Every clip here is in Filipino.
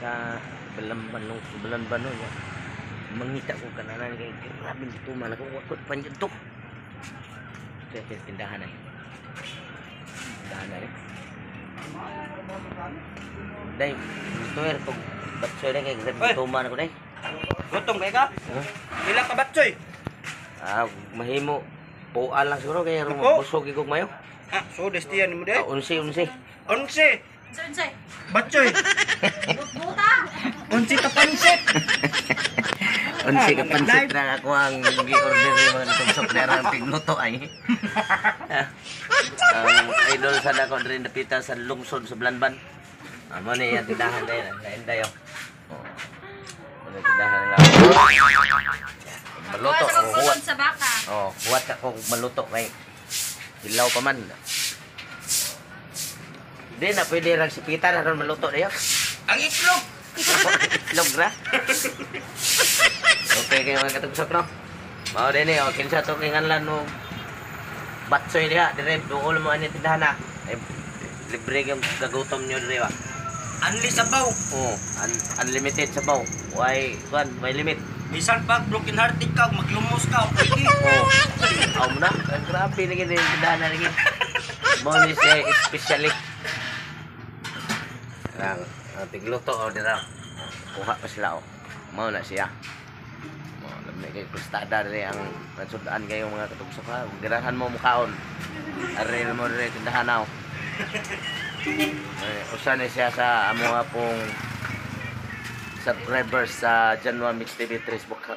sa Balamban ya. Mangita ko kananan kay grabe dito man ako wakot panjuntok. Kaya tindahan ay. Tindahan ay. Day, tuwer ko batsoy na kay grabe dito man ako day. Gutom kay ka? Pila ka batsoy? Mahimo puan lang siguro kay Ako? busog igog mayo. So destiyan mo day. 11. 11. Sensei. Batsoy. Butang. 11 ka pansit. Unsi ka pansit lang ako ang gi-order ng mga tugsok na ang pigluto ay. Ang idol sa dako rin napita sa lungsod sa Balamban. Amo ni yung tindahan na yun. Lain tayo. Ano tindahan nila. Maluto Sa ako huwat. sa baka. Huwat ako maluto kay hilaw pa man. Di na pwede rang sipitan aron maluto na yun. Ang itlog. Itlog na. Okay kayo mga katugsok no. Mao din eh, kinsa to kinganlan mo batsoy diha, dire duol mo ani tindahan na. Libre yung gagutom nyo dire ba. Anli sabaw. Unlimited sabaw. Why, kuan, may limit. Bisan pag broken hearted ka, maglumos ka, pwede. Aw mo na. Grabe lagi din yung tindahan na lagi. Mo ni siya especially. Lang, tigluto o dira. Kuha pa sila o. Mao na siya. May kay kustada rin ang nagsudaan kayo mga katugsok ha. Girahan mo mukaon. Arin mo rin tindahan na o. Usa ni siya sa amo nga pong subscribers sa Janwa Mix TV 3 Bukak.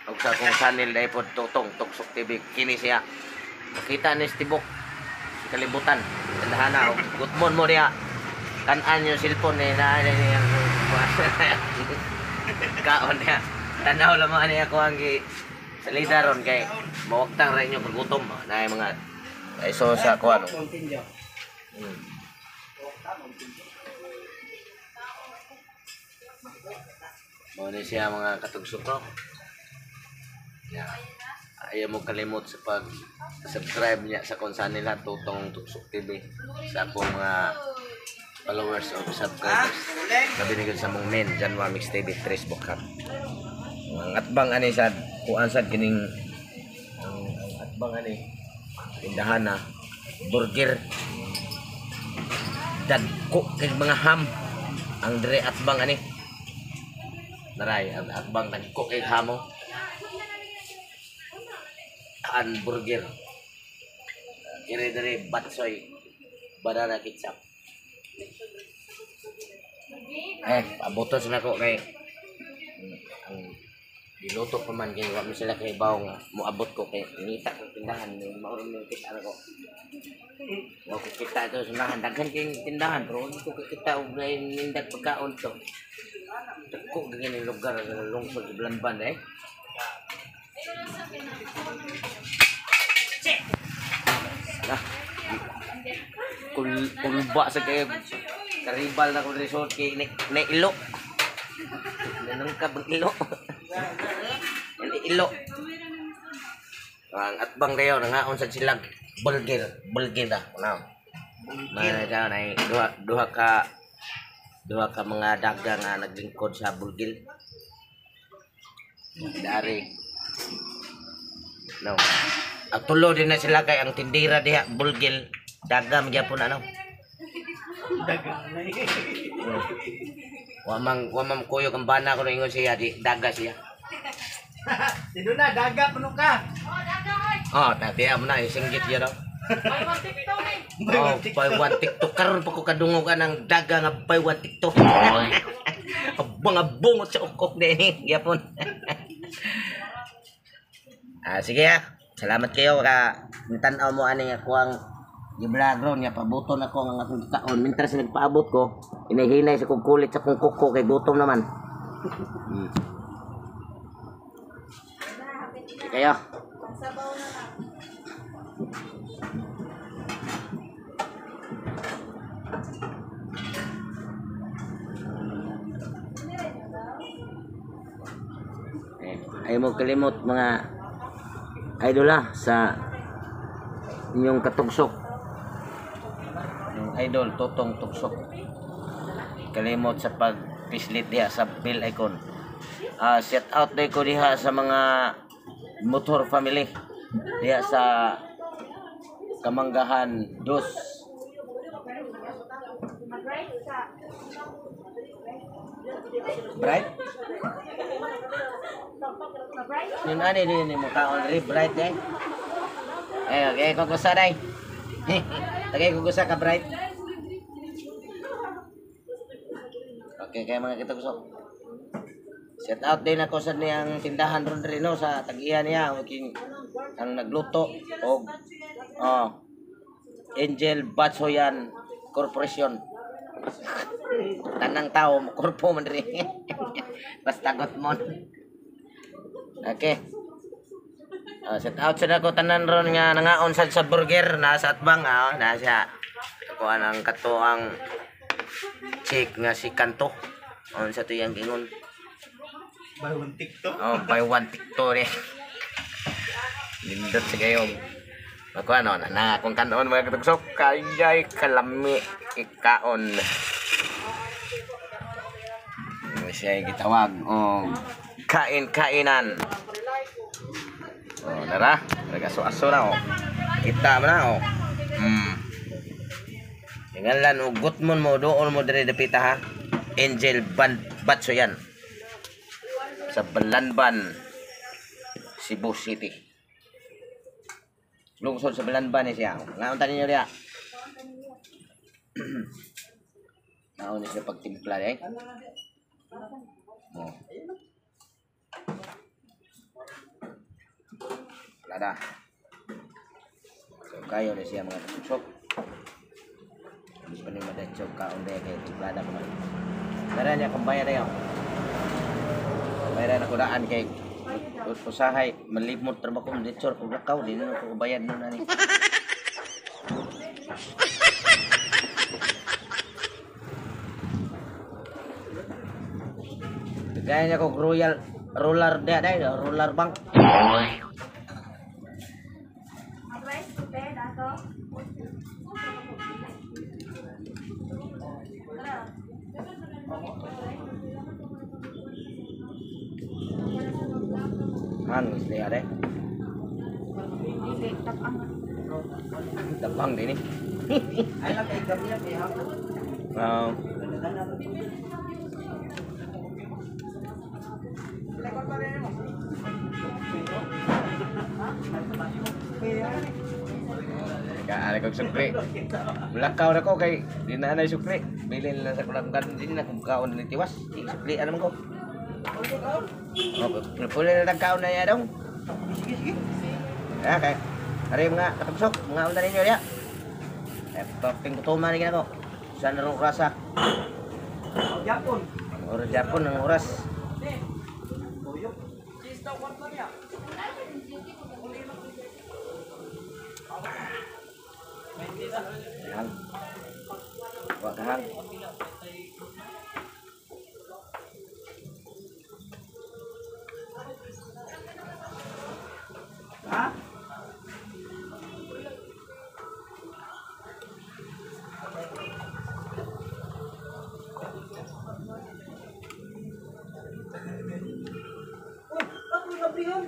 Og sa kong channel dai pod Tutong Tugsok TV kini siya. Makita ni Tibok kalibutan. Tindahan na og gutmon mo diha. Kan-an yung cellphone ni na yang kaon niya. Tanaw lamang niya ko ang salida ron kay mawagtang rin yung paggutom na yung mga iso sa kuano. Muna siya mga katugsok ko. Ayaw mo kalimot sa pag-subscribe niya sa kung saan nila Tutong Tugsok TV sa akong mga followers o subscribers. Gabi ni sa mong men Janwa Mix TV 3 Bukak. Ang atbang ani sad kuan sad kining ang atbang ani tindahan na burger dagko kay mga ham ang dire atbang ani naray ang atbang dagko kay hamo an burger dire batsoy banana ketchup abutos na ko kay ang diluto pa man kay wa mi sila kay bawo nga moabot ko kay nita ko tindahan ni mao rin kita ko. Wa ko kita to sunahan daghan kay tindahan pero hindi ko kita og nindag pagkaon to. Dagko gani lugar sa lungsod sa Balamban eh. Kulba sa kay karibal na ko resort kay na ilo. Nanong ka bang ilo? Ilo. Ang atbang dayo nangaon sa silang bulgir na. Ano? Mana daw nay duha ka mga daga nga naglingkod sa bulgir. Dari. No. Ang tulo din na sila kay ang tindira diha bulgir daga magyapon ano. Daga na Wamang kuyo kang bana ko ingon siya di daga siya. Sido na, daga puno ka. Tati amo na singgit ya daw. Buy one TikTok karon pa ko kadungog ka ng daga nga buy one TikTok. Abang bungot sa ukok din gyapon. Sige salamat kayo ka tan-aw mo ani nga kuang i-vlog ron nga pabuton ako ang akong kaon mintras nagpaabot ko hinahinay sa kong kulit sa kong kuko kay gutom naman. Kayo. Ayaw mo kalimot mga idol sa inyong katugsok. Yung idol Tutong Tugsok. Kalimot sa pag pislit diha sa Bill Icon. Shout out day ko diha sa mga motor family diha sa Kamanggahan Dos. Bright? Yun ani din mo kaon ri bright eh. Okay, kukusa day. Tagay kukusa ka bright. Okay, kaya mga kita kusok. Shout out din ako sa niyang tindahan ron rin no, sa tag-iya niya. Ang nagluto o Angel Batsoyan Corporation. Tanang tao, korpo man rin. Basta got mo. Okay. Shout out sa nako tanan ron nga nangaon sa burger nasa atbang nasa kuan ang katuang chick nga si Kanto. On sa tuyang gingon. Buy one TikTok. Buy one TikTok rin. Lindot sa gayong. Ako na kung kanon mga katugsok, kayay kalami ikaon. Siya gitawag kain-kainan. Nara, nagaso-aso na kita mo na Ngalan ugot mo doon mo dire dapita ha. Angel Batsoyan sa Balanban, Cebu City. Lungsod sa Balanban siya. Ngaon tani niyo dia. Ngaon siya pagtimpla Lada. So kayo na siya mga tuksok. Hindi pa ni madachog kaon dahil kay tiplada mo. Dara niya kung bayad na bayaran ako daan kay usahay malimot trabaho ko dito kung lakaw din ko bayad nun ani. Gaya niya ko roller roller bank. Hangis niya deh. Tapang din eh. Ay lang kay gabi kay hapon. Ada kong sukli. Belakaw na ko kay di na anay sukli. Bilin na sa kulangkan din na kung kaon ni tiwas. Sukli ano man ko. Puli na nagkaon na niya dong. Sige. Okay. Hari mga katugsok, mga unta ninyo dia. Ping kutuman ni ko. Sa narong rasa. Japon. Oras Japon ang oras. Hang. Wag hang. Ha? Ako gabrihan.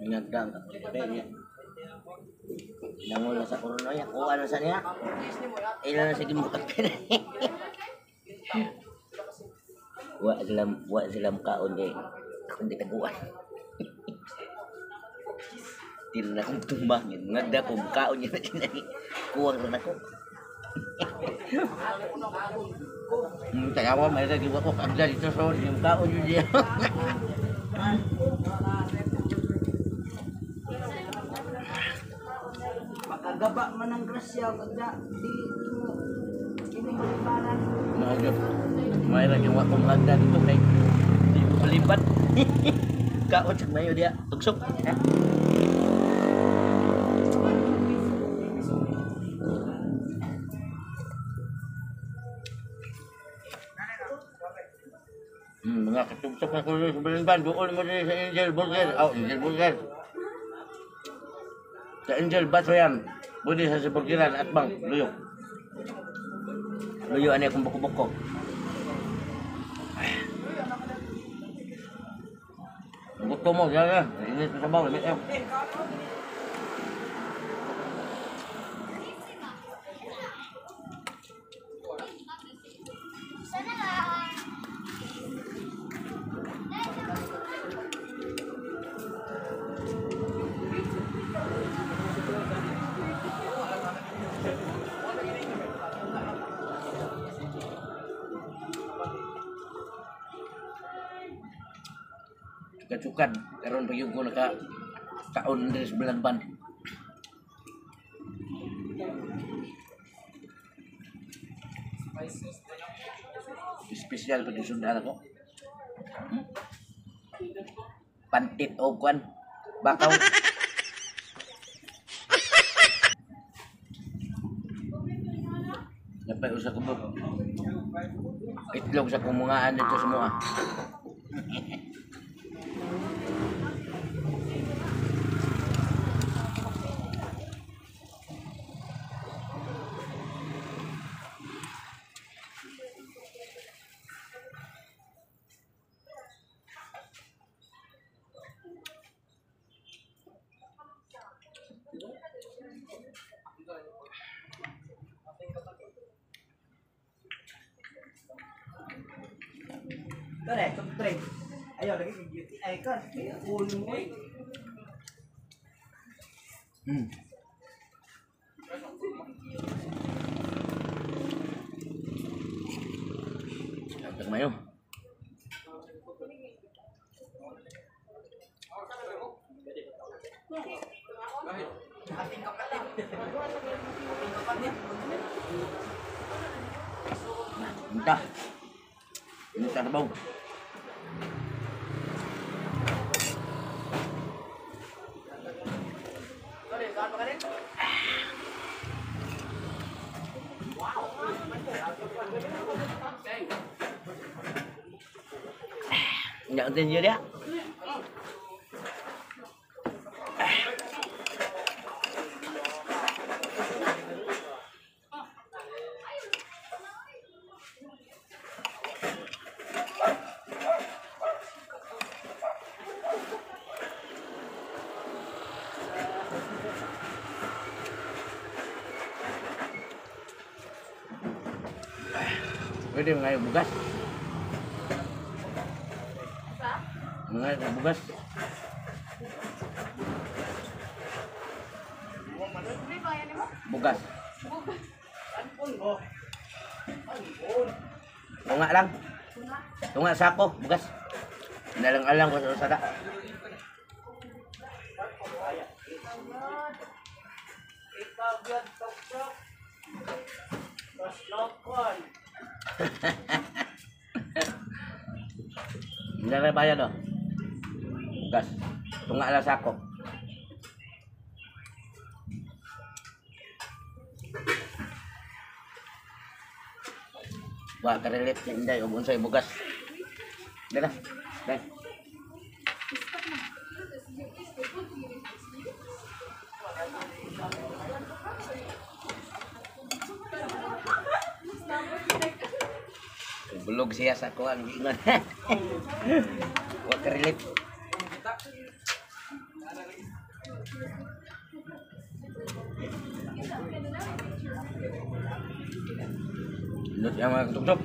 Inagdang niya. Nangol na sa corona ya. O ano sa niya? Ilan na sa gimutak ka na. Wa silam kaon eh. Kundi taguan. Tila na kong tumbangin. Ngagda kong kaon niya na sinay. Kuwang rin ako. Kaya mo, may nagdiwa ko kagda dito sa yung kaon yun niya. Makagaba man ang grasya kagda di mo kini malibanan. Nagap. May lagi wa kong hagda dito kay di ko malibat. Kaon sa mayo dia tugsok. Nga katugtog na ko sa Balinban, doon mo din sa Angel Burger. Oh, Angel Burger. Sa Angel Baso yan. Budi sa burgeran at bang, luyo. Luyo ano kung buko-buko. Gusto mo, yan na. Init na sabaw, init na. Sukat-sukat, karon pag yung ko naka-taon din sa Balinban. Espesyal pa yung sundan ako. Pantit o kwan. Bakaw. Napay usa ko mo. Itlog sa kumungaan dito sa mga. Correct, trade. Ayaw, lagi kay beauty icon. Ulo mo eh. Tag mayo. Entah. Ini tak bau. Nhận tin chưa đấy? Pwede ngayon bugas. Ngayon bugas. Bugas. Tunga lang. Tunga sako, bugas. Nalang-alang ko sa sada. Hindi na bayad o. Bugas. Tunga lang sako. Wah, karelit ni Inday o unsay bugas. Dala. Dai. Bulog siya sa kuan ingon. Wah, karelit. Lut yang mga tutok.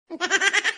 Ha ha ha!